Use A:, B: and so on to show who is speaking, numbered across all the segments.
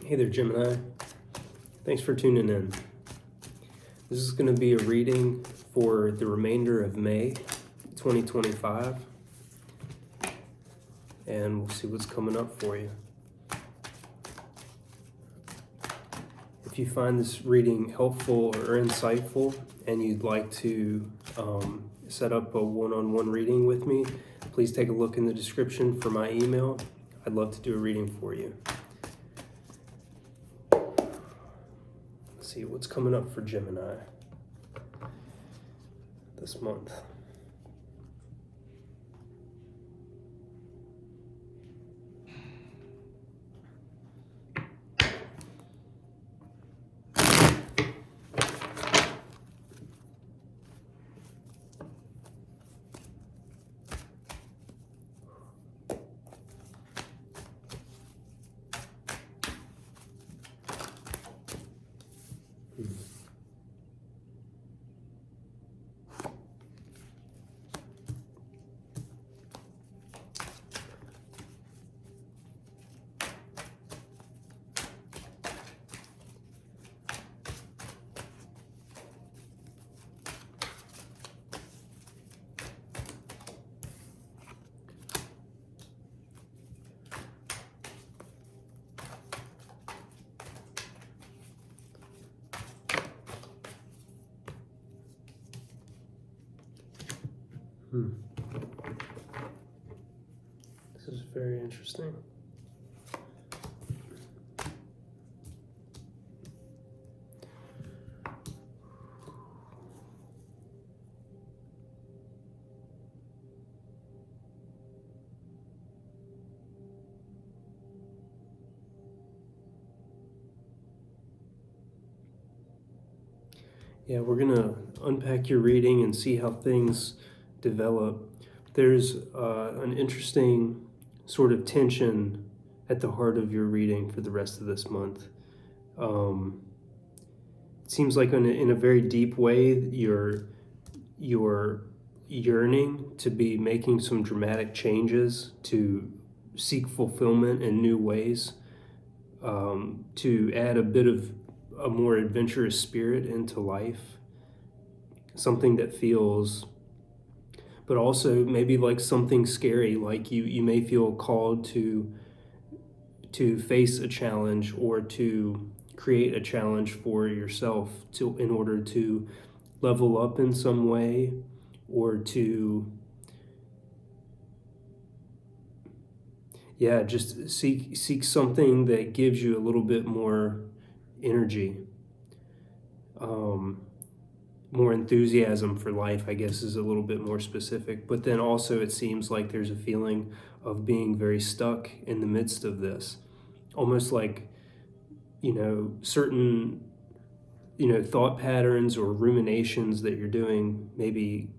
A: Hey there, Gemini. Thanks for tuning in. This is going to be a reading for the remainder of May 2025, and we'll see what's coming up for you. If you find this reading helpful or insightful and you'd like to set up a one-on-one reading with me, please take a look in the description for my email. I'd love to do a reading for you. Let's see what's coming up for Gemini this month. This is very interesting. Yeah, we're going to unpack your reading and see how things develop. There's an interesting sort of tension at the heart of your reading for the rest of this month. It seems like in a very deep way, you're yearning to be making some dramatic changes to seek fulfillment in new ways, to add a bit of a more adventurous spirit into life, something that feels, but also maybe like something scary, like you may feel called to face a challenge or to create a challenge for yourself in order to level up in some way, or to just seek something that gives you a little bit more energy, more enthusiasm for life, I guess is a little bit more specific. But then also it seems like there's a feeling of being very stuck in the midst of this, almost like, certain, thought patterns or ruminations that you're doing, maybe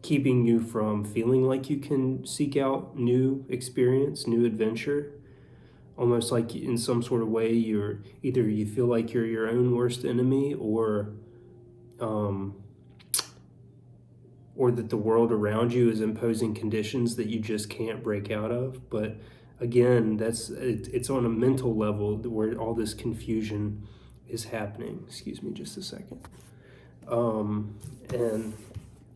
A: keeping you from feeling like you can seek out new experience, new adventure. Almost like in some sort of way you feel like you're your own worst enemy, or that the world around you is imposing conditions that you just can't break out of. But again, it's on a mental level where all this confusion is happening. Excuse me just a second. And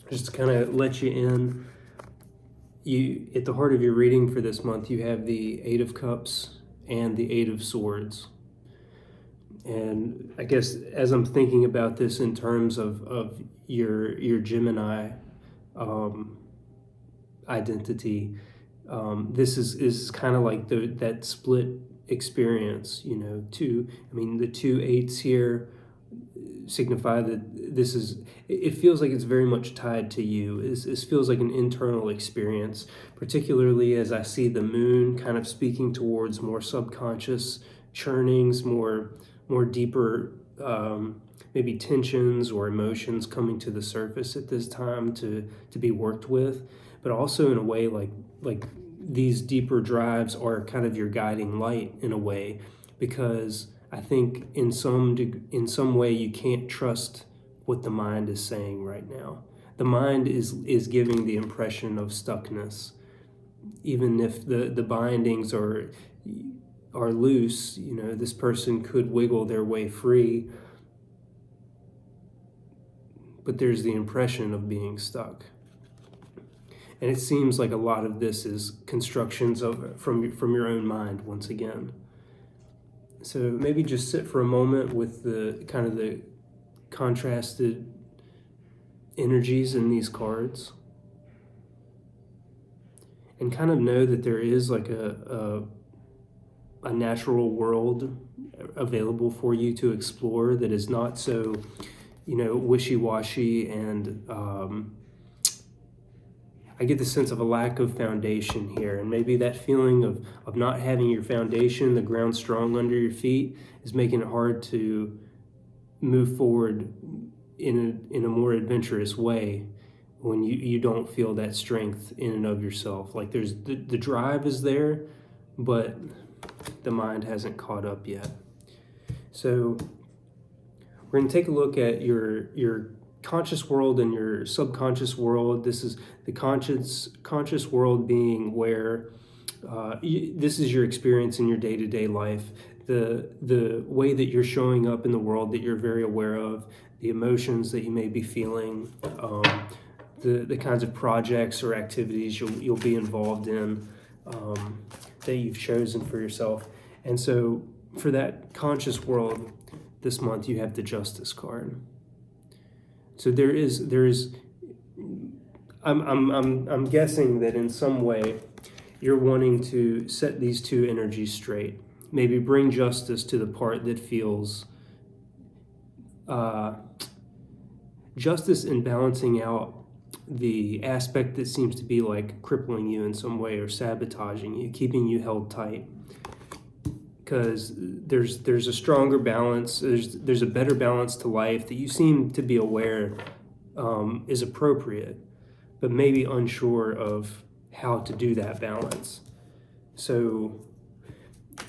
A: just to kind of let you in, at the heart of your reading for this month, you have the Eight of Cups and the Eight of Swords. And I guess as I'm thinking about this in terms of your Gemini identity, this is kind of like that split experience. The two eights here signify that it feels like it's very much tied to you. This feels like an internal experience, particularly as I see the moon kind of speaking towards more subconscious churnings, more deeper maybe tensions or emotions coming to the surface at this time to be worked with, but also in a way like these deeper drives are kind of your guiding light in a way, because I think in some way you can't trust what the mind is saying right now. The mind is giving the impression of stuckness, even if the bindings are are loose, this person could wiggle their way free, but there's the impression of being stuck. And it seems like a lot of this is constructions from your own mind once again. So maybe just sit for a moment with the kind of the contrasted energies in these cards, and kind of know that there is like a natural world available for you to explore that is not so, wishy-washy, and I get the sense of a lack of foundation here, and maybe that feeling of not having your foundation, the ground strong under your feet, is making it hard to move forward in a more adventurous way when you don't feel that strength in and of yourself. Like there's the drive is there, but the mind hasn't caught up yet. So we're going to take a look at your conscious world and your subconscious world. This is the conscious world being where this is your experience in your day-to-day life, the way that you're showing up in the world that you're very aware of, the emotions that you may be feeling, the kinds of projects or activities you'll be involved in, that you've chosen for yourself. And so for that conscious world this month, you have the Justice card. So there is I'm guessing that in some way you're wanting to set these two energies straight. Maybe bring justice to the part that feels justice in balancing out the aspect that seems to be like crippling you in some way or sabotaging you, keeping you held tight. Because there's a stronger balance, there's a better balance to life that you seem to be aware is appropriate, but maybe unsure of how to do that balance. So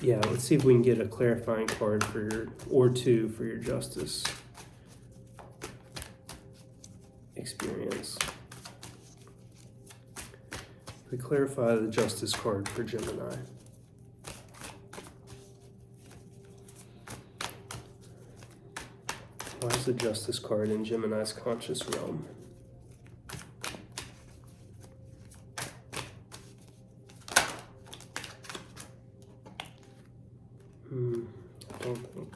A: yeah, let's see if we can get a clarifying card or two for your justice experience. We clarify the Justice card for Gemini. Why is the Justice card in Gemini's conscious realm? I don't think.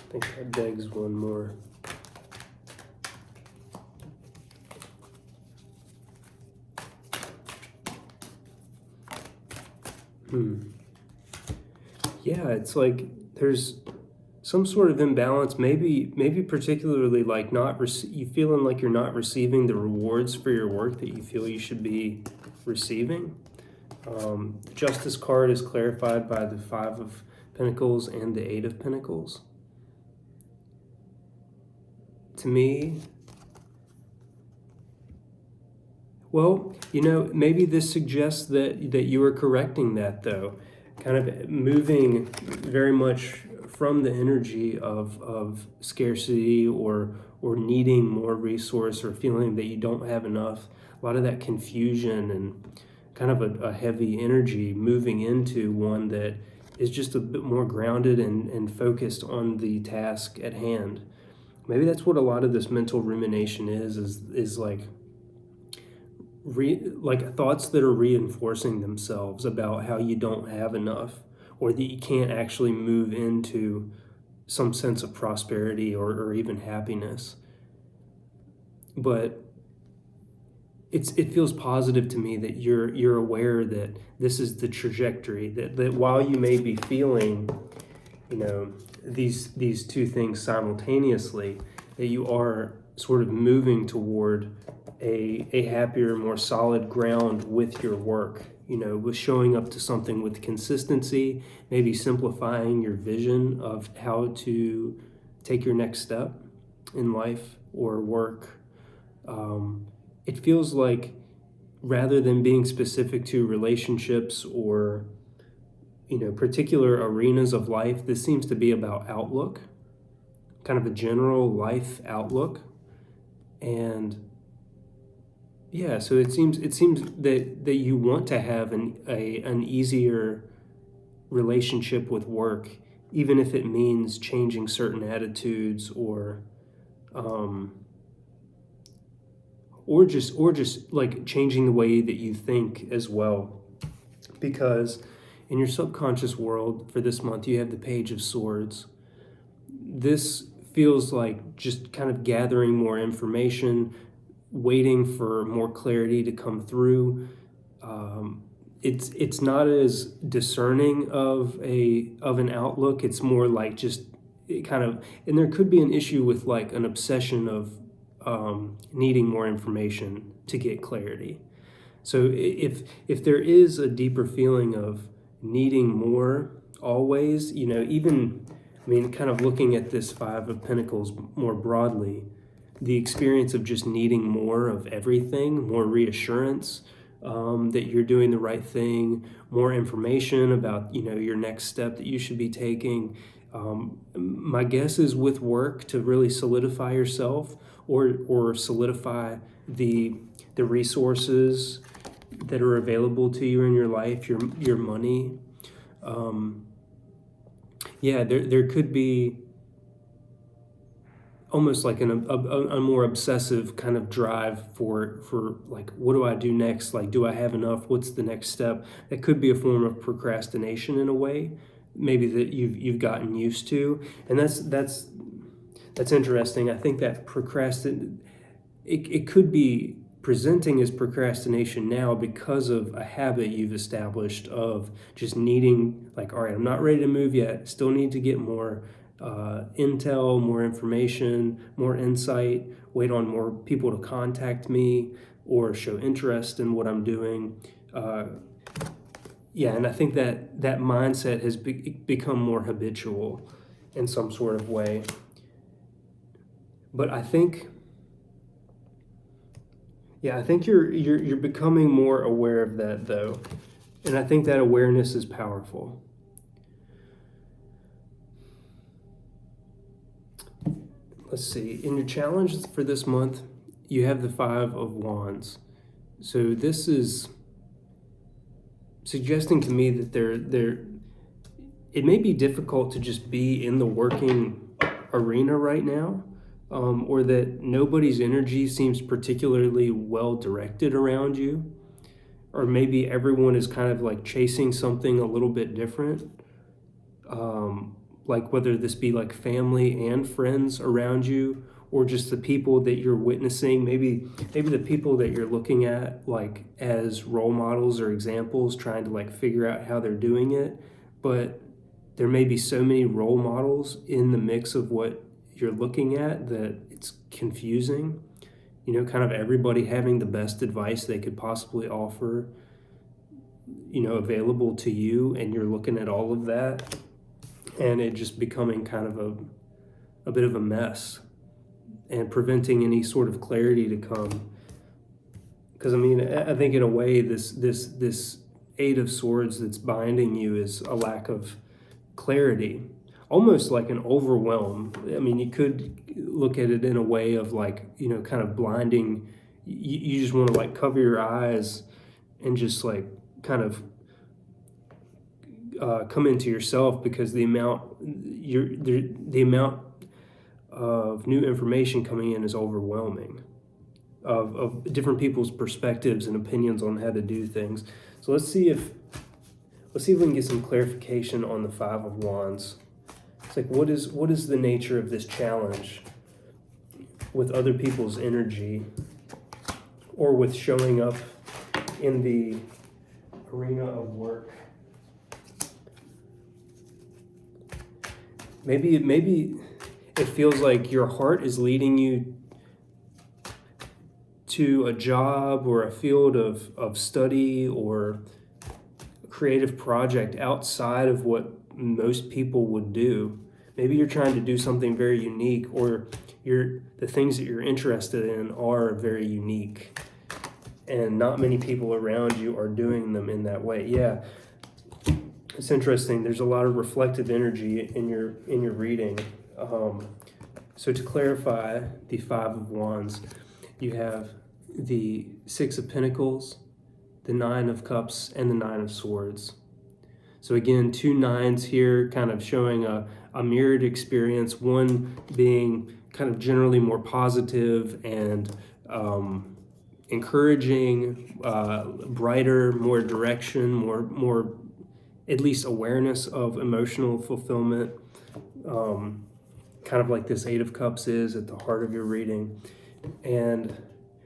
A: I think that begs one more. Yeah, it's like there's some sort of imbalance, maybe particularly like you feeling like you're not receiving the rewards for your work that you feel you should be receiving. Justice card is clarified by the 5 of Pentacles and the 8 of Pentacles. To me, well, maybe this suggests that you are correcting that, though, kind of moving very much from the energy of scarcity or needing more resource or feeling that you don't have enough. A lot of that confusion and kind of a heavy energy moving into one that is just a bit more grounded and focused on the task at hand. Maybe that's what a lot of this mental rumination is like. Like thoughts that are reinforcing themselves about how you don't have enough, or that you can't actually move into some sense of prosperity or even happiness. But it feels positive to me that you're aware that this is the trajectory, that while you may be feeling these two things simultaneously, that you are sort of moving toward a happier, more solid ground with your work, with showing up to something with consistency, maybe simplifying your vision of how to take your next step in life or work. It feels like rather than being specific to relationships or particular arenas of life. This seems to be about outlook, kind of a general life outlook. And yeah, so it seems that you want to have an easier relationship with work, even if it means changing certain attitudes or just like changing the way that you think as well. Because in your subconscious world for this month, you have the Page of Swords. This feels like just kind of gathering more information, waiting for more clarity to come through. It's not as discerning of an outlook. It's more like just kind of, and there could be an issue with like an obsession of needing more information to get clarity. So if there is a deeper feeling of needing more always, even, I mean, kind of looking at this Five of Pentacles more broadly, the experience of just needing more of everything, more reassurance that you're doing the right thing, more information about, your next step that you should be taking. My guess is with work to really solidify yourself or solidify the resources that are available to you in your life, your money. There could be almost like a more obsessive kind of drive for like, what do I do next? Like, do I have enough? What's the next step? That could be a form of procrastination in a way, maybe that you've gotten used to, and that's interesting. I think that it could be presenting as procrastination now because of a habit you've established of just needing, like, all right, I'm not ready to move yet, still need to get more intel, more information, more insight, wait on more people to contact me or show interest in what I'm doing. And I think that mindset has become more habitual in some sort of way. But I think you're becoming more aware of that, though. And I think that awareness is powerful. Let's see. In your challenge for this month, you have the Five of Wands. So this is suggesting to me that it may be difficult to just be in the working arena right now, or that nobody's energy seems particularly well directed around you, or maybe everyone is kind of like chasing something a little bit different. Like whether this be like family and friends around you, or just the people that you're witnessing, maybe the people that you're looking at like as role models or examples, trying to like figure out how they're doing it. But there may be so many role models in the mix of what you're looking at that it's confusing. Kind of everybody having the best advice they could possibly offer, available to you, and you're looking at all of that, and it just becoming kind of a bit of a mess and preventing any sort of clarity to come. Because I think in a way this Eight of Swords that's binding you is a lack of clarity, almost like an overwhelm. You could look at it in a way of like, kind of blinding. You just want to like cover your eyes and just like kind of come into yourself, because the amount of new information coming in is overwhelming, of different people's perspectives and opinions on how to do things. So let's see if we can get some clarification on the Five of Wands. It's like, what is the nature of this challenge with other people's energy, or with showing up in the arena of work? Maybe it feels like your heart is leading you to a job or a field of study or a creative project outside of what most people would do. Maybe you're trying to do something very unique, or the things that you're interested in are very unique, and not many people around you are doing them in that way. Yeah. It's interesting. There's a lot of reflective energy in your reading. So to clarify the Five of Wands, you have the Six of Pentacles, the Nine of Cups, and the Nine of Swords. So again, two nines here, kind of showing a mirrored experience, one being kind of generally more positive and encouraging, brighter, more direction, more at least awareness of emotional fulfillment, kind of like this Eight of Cups is at the heart of your reading.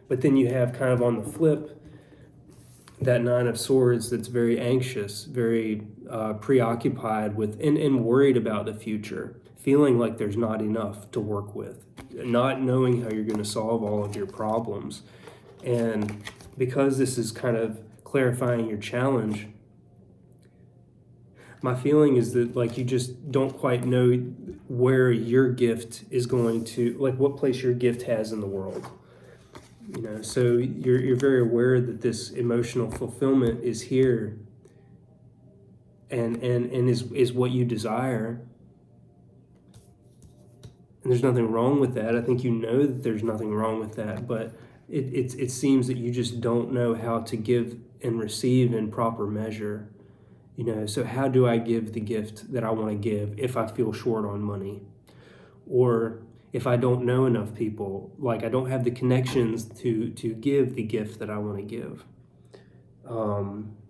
A: But then you have kind of on the flip, that Nine of Swords that's very anxious, very preoccupied with, and worried about the future, feeling like there's not enough to work with, not knowing how you're going to solve all of your problems. And because this is kind of clarifying your challenge, my feeling is that like you just don't quite know where your gift is going to, like what place your gift has in the world. You know, so you're very aware that this emotional fulfillment is here and is what you desire. And there's nothing wrong with that. I think you know that there's nothing wrong with that, but it seems that you just don't know how to give and receive in proper measure. You know, so how do I give the gift that I want to give if I feel short on money? Or if I don't know enough people, like I don't have the connections to give the gift that I want to give.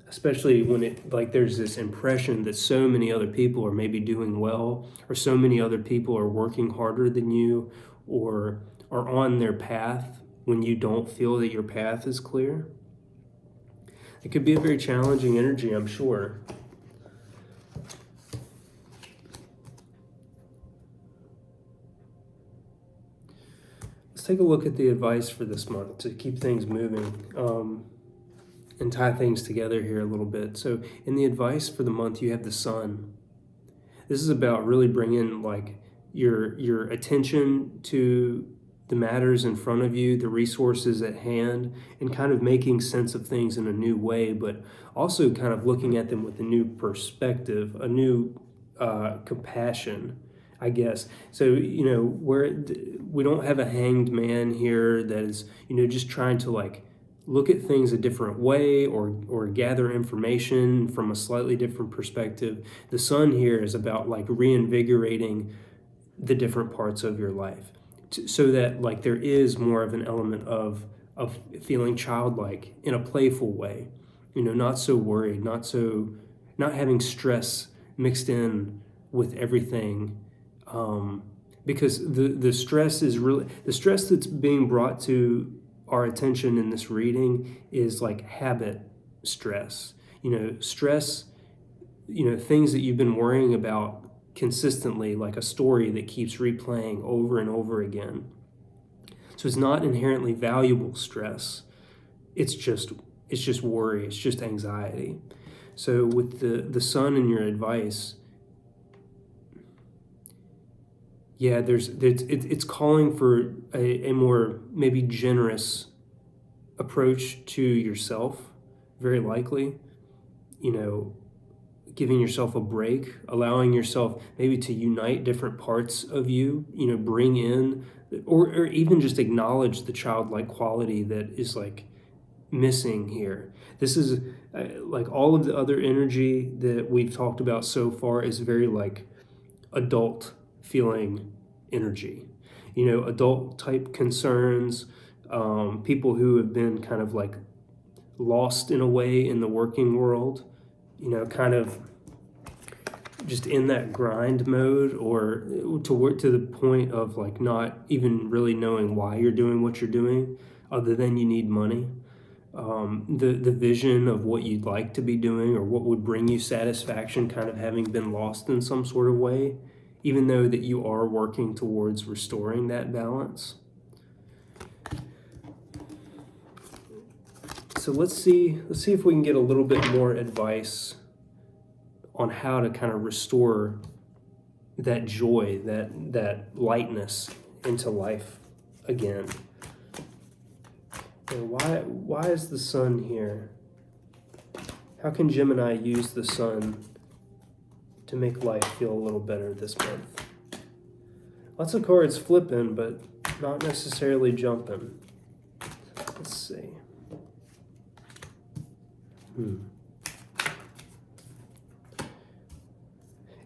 A: Especially when it, like there's this impression that so many other people are maybe doing well, or so many other people are working harder than you, or are on their path when you don't feel that your path is clear. It could be a very challenging energy, I'm sure. Let's take a look at the advice for this month to keep things moving and tie things together here a little bit. So in the advice for the month, you have the Sun. This is about really bringing like your attention to the matters in front of you, the resources at hand, and kind of making sense of things in a new way, but also kind of looking at them with a new perspective, a new compassion, I guess. So, you know, we don't have a hanged man here that is, you know, just trying to like look at things a different way or gather information from a slightly different perspective. The Sun here is about like reinvigorating the different parts of your life so that like there is more of an element of feeling childlike in a playful way, you know, not so worried, not having stress mixed in with everything. Because the stress is really, the stress that's being brought to our attention in this reading is like habit stress, you know, stress, you know, things that you've been worrying about consistently, like a story that keeps replaying over and over again. So it's not inherently valuable stress. It's just worry. It's just anxiety. So with the Sun in your advice, yeah, it's calling for a more maybe generous approach to yourself, very likely, you know, giving yourself a break, allowing yourself maybe to unite different parts of you, you know, bring in, or even just acknowledge the childlike quality that is like missing here. This is like all of the other energy that we've talked about so far is very like adult feeling energy, you know, adult type concerns, people who have been kind of like lost in a way in the working world, you know, kind of just in that grind mode, or to work to the point of like not even really knowing why you're doing what you're doing other than you need money. The vision of what you'd like to be doing or what would bring you satisfaction kind of having been lost in some sort of way, even though that you are working towards restoring that balance. So let's see if we can get a little bit more advice on how to kind of restore that joy, that lightness into life again. And why is the Sun here? How can Gemini use the Sun to make life feel a little better this month. Lots of cards flipping, but not necessarily jumping. Let's see.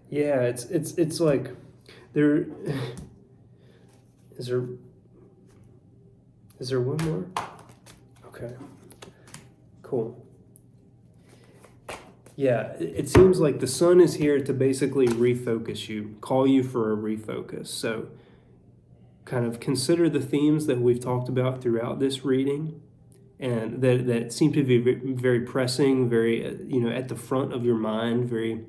A: Yeah, it's like there is there one more? Okay. Cool. Yeah, it seems like the sun is here to basically refocus you, call you for a refocus. So kind of consider the themes that we've talked about throughout this reading, and that seem to be very pressing, very, at the front of your mind, very,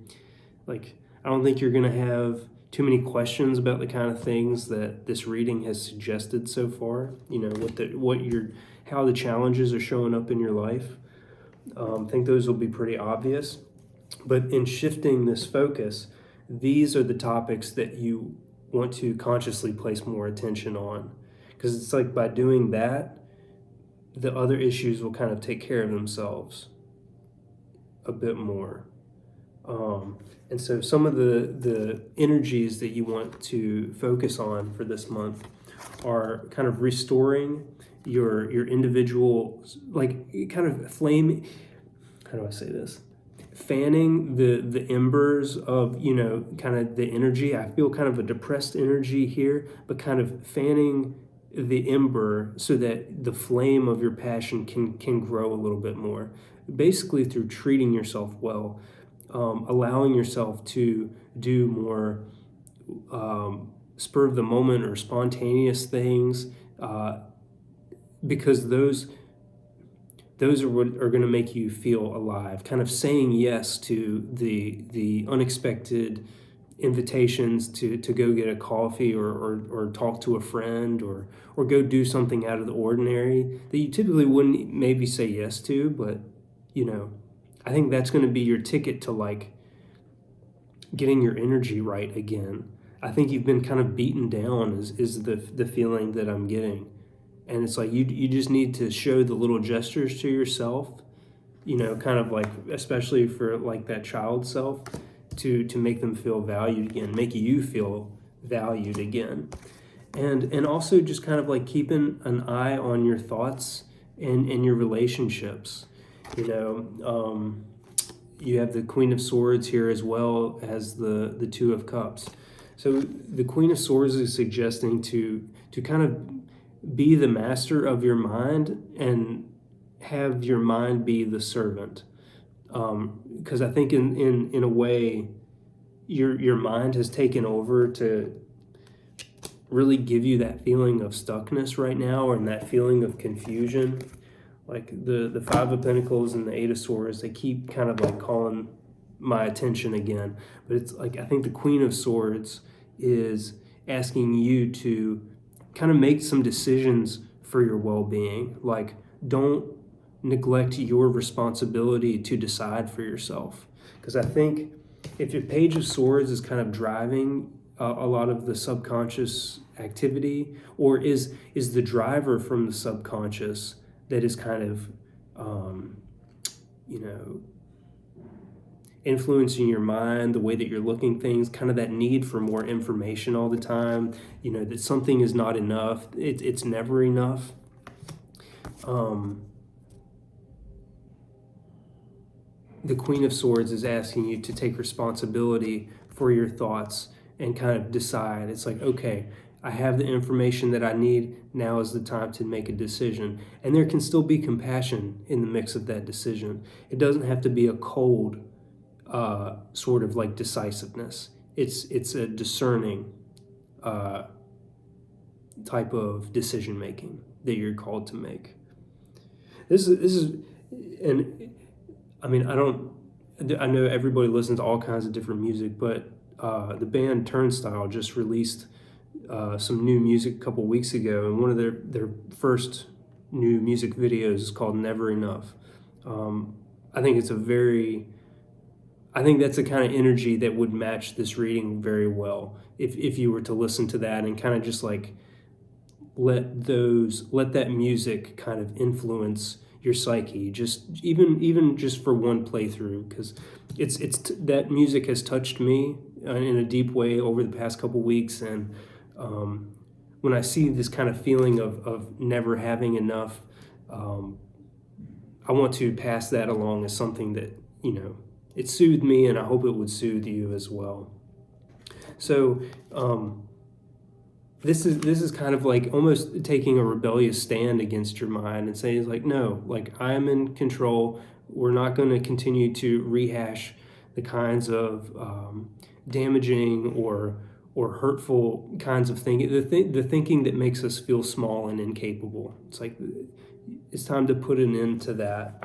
A: like, I don't think you're going to have too many questions about the kind of things that this reading has suggested so far, how the challenges are showing up in your life. I think those will be pretty obvious. But in shifting this focus, these are the topics that you want to consciously place more attention on. Because it's like by doing that, the other issues will kind of take care of themselves a bit more. And so some of the energies that you want to focus on for this month are kind of restoring your individual, like, kind of flame, how do I say this? Fanning the embers of, kind of the energy. I feel kind of a depressed energy here, but kind of fanning the ember so that the flame of your passion can grow a little bit more. Basically through treating yourself well, allowing yourself to do more spur of the moment or spontaneous things, because those are what are going to make you feel alive. Kind of saying yes to the unexpected invitations to go get a coffee or talk to a friend or go do something out of the ordinary that you typically wouldn't maybe say yes to, but I think that's going to be your ticket to, like, getting your energy right again. I think you've been kind of beaten down is the feeling that I'm getting. And it's like you just need to show the little gestures to yourself, kind of like, especially for like that child self, to make them feel valued again, make you feel valued again. And also just kind of like keeping an eye on your thoughts and your relationships. You have the Queen of Swords here as well as the Two of Cups. So the Queen of Swords is suggesting to kind of be the master of your mind and have your mind be the servant. Because I think in a way, your mind has taken over to really give you that feeling of stuckness right now, and that feeling of confusion. Like the Five of Pentacles and the Eight of Swords, they keep kind of like calling my attention again. But it's like, I think the Queen of Swords is asking you to kind of make some decisions for your well-being. Like, don't neglect your responsibility to decide for yourself. Because I think if your Page of Swords is kind of driving a lot of the subconscious activity, or is the driver from the subconscious that is kind of, influencing your mind, the way that you're looking things, kind of that need for more information all the time, that something is not enough. It's never enough. The Queen of Swords is asking you to take responsibility for your thoughts and kind of decide. It's like, okay, I have the information that I need. Now is the time to make a decision. And there can still be compassion in the mix of that decision. It doesn't have to be a cold sort of like decisiveness. It's a discerning type of decision making that you're called to make. This is, and I mean, I know everybody listens to all kinds of different music, but the band Turnstile just released some new music a couple weeks ago, and one of their first new music videos is called Never Enough. I think that's the kind of energy that would match this reading very well if you were to listen to that and kind of just like let that music kind of influence your psyche, just even just for one playthrough, because that music has touched me in a deep way over the past couple weeks. And when I see this kind of feeling of never having enough, I want to pass that along as something that, it soothed me, and I hope it would soothe you as well. So this is kind of like almost taking a rebellious stand against your mind and saying, like, no, like, I'm in control. We're not going to continue to rehash the kinds of damaging or hurtful kinds of thinking, the thinking that makes us feel small and incapable. It's like, it's time to put an end to that.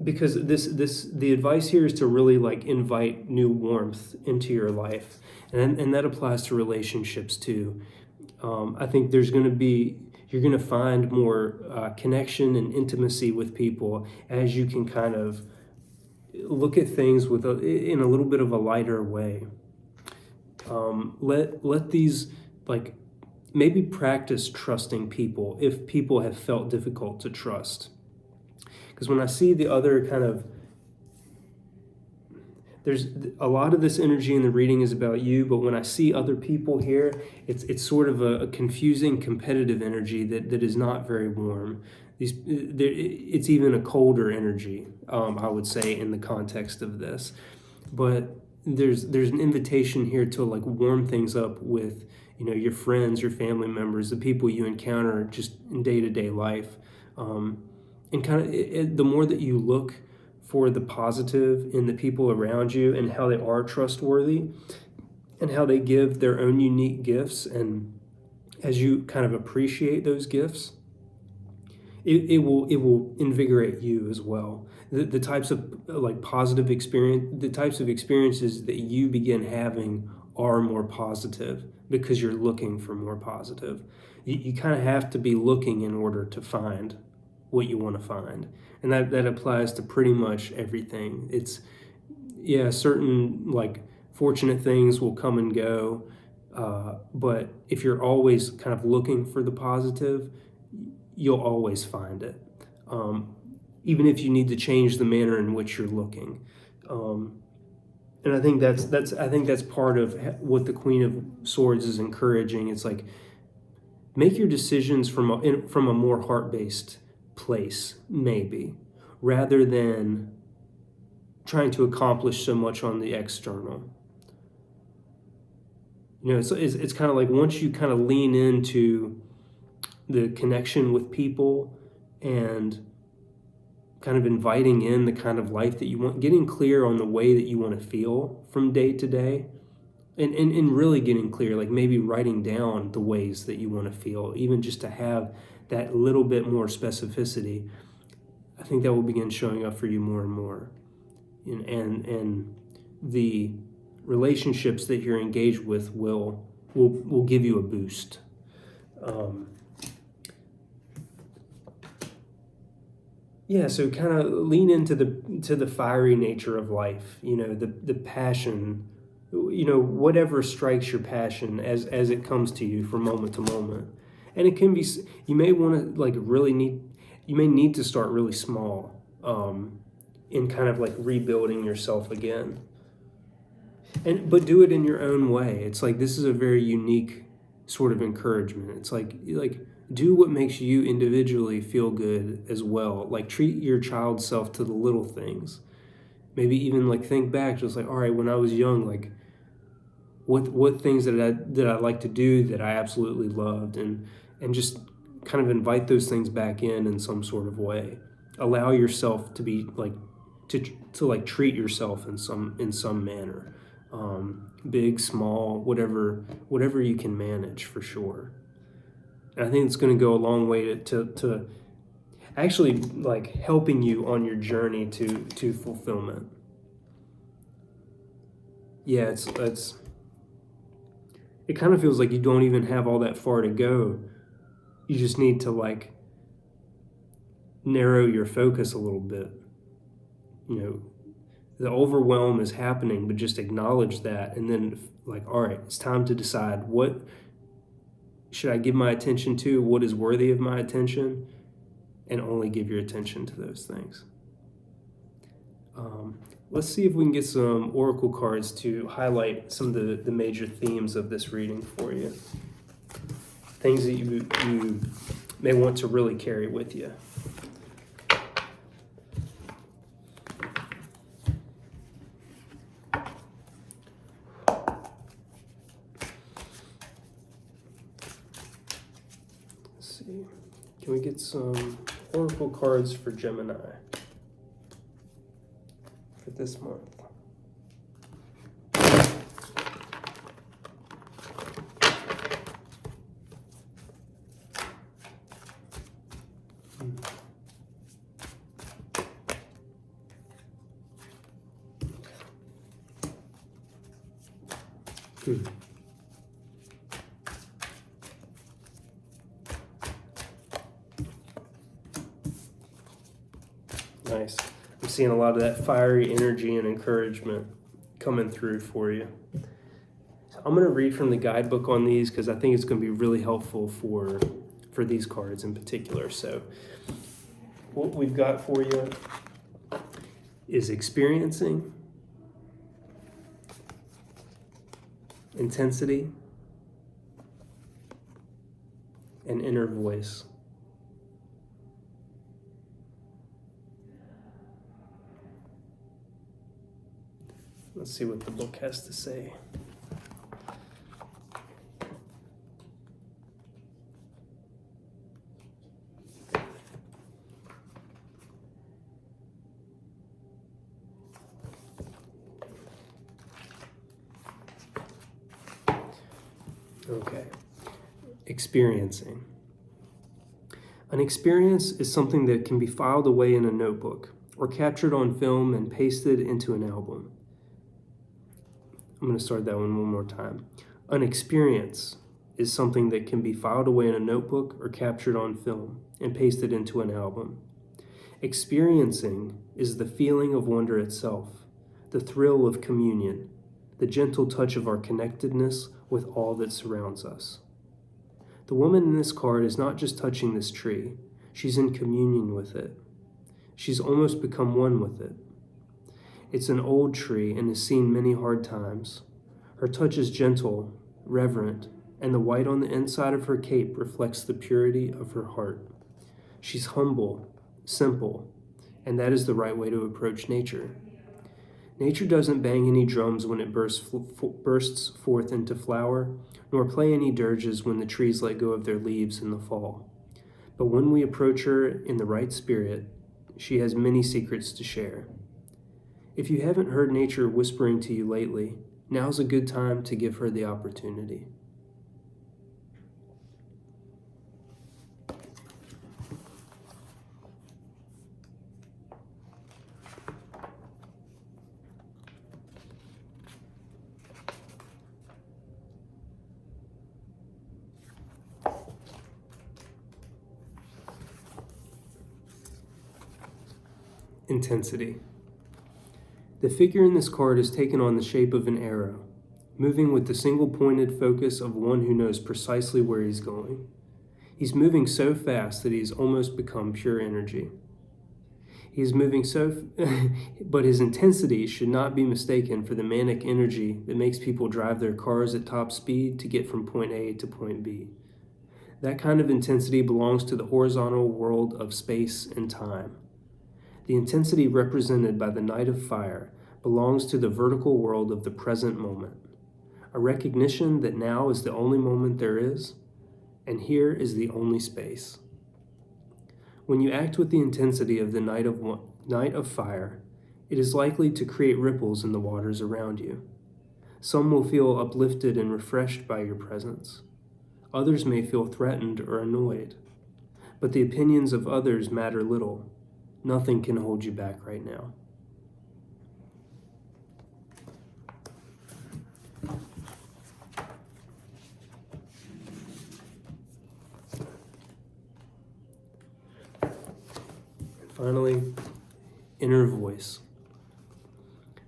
A: Because the advice here is to really, like, invite new warmth into your life, and that applies to relationships too. I think you're going to find more connection and intimacy with people as you can kind of look at things in a little bit of a lighter way. Let these, like, maybe practice trusting people if people have felt difficult to trust. Because when I see the other kind of, there's a lot of this energy in the reading is about you, but when I see other people here, it's sort of a confusing, competitive energy that is not very warm. It's even a colder energy, I would say, in the context of this. But there's an invitation here to, like, warm things up with, your friends, your family members, the people you encounter just in day-to-day life. And kind of the more that you look for the positive in the people around you and how they are trustworthy and how they give their own unique gifts, and as you kind of appreciate those gifts, it will invigorate you as well. The types of, like, positive experience, the types of experiences that you begin having are more positive because you're looking for more positive. You kind of have to be looking in order to find what you want to find, and that applies to pretty much everything. It's, certain, like, fortunate things will come and go, but if you're always kind of looking for the positive, you'll always find it, even if you need to change the manner in which you're looking. And I think that's part of what the Queen of Swords is encouraging. It's like, make your decisions from a more heart-based place, maybe, rather than trying to accomplish so much on the external. It's kind of like, once you kind of lean into the connection with people and kind of inviting in the kind of life that you want, getting clear on the way that you want to feel from day to day, and really getting clear, like maybe writing down the ways that you want to feel, even just to have that little bit more specificity. I think that will begin showing up for you more and more. And the relationships that you're engaged with will give you a boost. So kind of lean into the fiery nature of life, the passion, whatever strikes your passion as it comes to you from moment to moment. And it can be, you may want to you may need to start really small, in kind of like rebuilding yourself again. But do it in your own way. It's like, this is a very unique sort of encouragement. It's like do what makes you individually feel good as well. Like, treat your child self to the little things. Maybe even, like, think back, just like, all right, when I was young, like, what things that I like to do that I absolutely loved, and just kind of invite those things back in some sort of way. Allow yourself to be to treat yourself in some manner, big, small, whatever you can manage, for sure. And I think it's going to go a long way to actually, like, helping you on your journey to fulfillment. Yeah, it kind of feels like you don't even have all that far to go. You just need to, like, narrow your focus a little bit. The overwhelm is happening, but just acknowledge that, and then, like, all right, it's time to decide, what should I give my attention to what is worthy of my attention, and only give your attention to those things? Let's see if we can get some oracle cards to highlight some of the major themes of this reading for you. Things that you may want to really carry with you. Let's see. Can we get some oracle cards for Gemini for this month? Nice. I'm seeing a lot of that fiery energy and encouragement coming through for you. So I'm going to read from the guidebook on these because I think it's going to be really helpful for these cards in particular. So what we've got for you is experiencing, intensity, and inner voice. Let's see what the book has to say. Okay. Experiencing. An experience is something that can be filed away in a notebook or captured on film and pasted into an album. I'm going to start that one more time. An experience is something that can be filed away in a notebook or captured on film and pasted into an album. Experiencing is the feeling of wonder itself, the thrill of communion, the gentle touch of our connectedness with all that surrounds us. The woman in this card is not just touching this tree, she's in communion with it. She's almost become one with it. It's an old tree and has seen many hard times. Her touch is gentle, reverent, and the white on the inside of her cape reflects the purity of her heart. She's humble, simple, and that is the right way to approach nature. Nature doesn't bang any drums when it bursts forth into flower, nor play any dirges when the trees let go of their leaves in the fall. But when we approach her in the right spirit, she has many secrets to share. If you haven't heard nature whispering to you lately, now's a good time to give her the opportunity. Intensity. The figure in this card has taken on the shape of an arrow, moving with the single-pointed focus of one who knows precisely where he's going. He's moving so fast that he's almost become pure energy. He's moving but his intensity should not be mistaken for the manic energy that makes people drive their cars at top speed to get from point A to point B. That kind of intensity belongs to the horizontal world of space and time. The intensity represented by the Knight of Fire belongs to the vertical world of the present moment, a recognition that now is the only moment there is, and here is the only space. When you act with the intensity of the Knight of Fire, it is likely to create ripples in the waters around you. Some will feel uplifted and refreshed by your presence. Others may feel threatened or annoyed. But the opinions of others matter little. Nothing can hold you back right now. And finally, inner voice.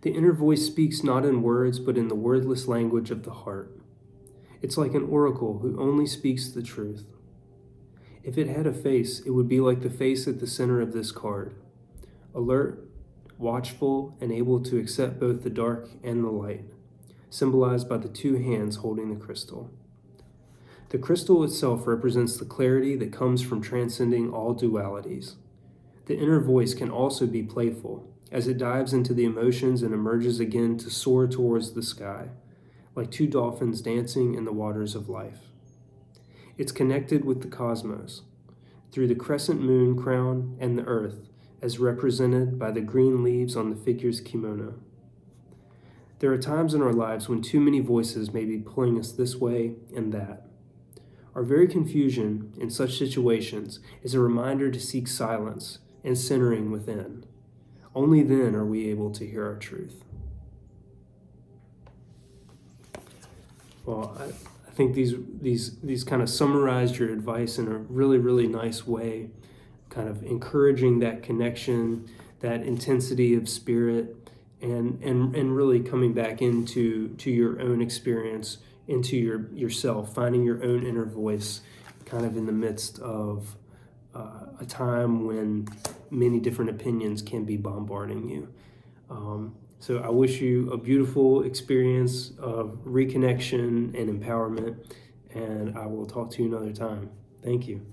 A: The inner voice speaks not in words, but in the wordless language of the heart. It's like an oracle who only speaks the truth. If it had a face, it would be like the face at the center of this card. Alert, watchful, and able to accept both the dark and the light, symbolized by the two hands holding the crystal. The crystal itself represents the clarity that comes from transcending all dualities. The inner voice can also be playful, as it dives into the emotions and emerges again to soar towards the sky, like two dolphins dancing in the waters of life. It's connected with the cosmos, through the crescent moon crown and the earth, as represented by the green leaves on the figure's kimono. There are times in our lives when too many voices may be pulling us this way and that. Our very confusion in such situations is a reminder to seek silence and centering within. Only then are we able to hear our truth. Well, I think these kind of summarized your advice in a really, really nice way, kind of encouraging that connection, that intensity of spirit, and really coming back into your own experience, into yourself, finding your own inner voice, kind of in the midst of a time when many different opinions can be bombarding you. So I wish you a beautiful experience of reconnection and empowerment, and I will talk to you another time. Thank you.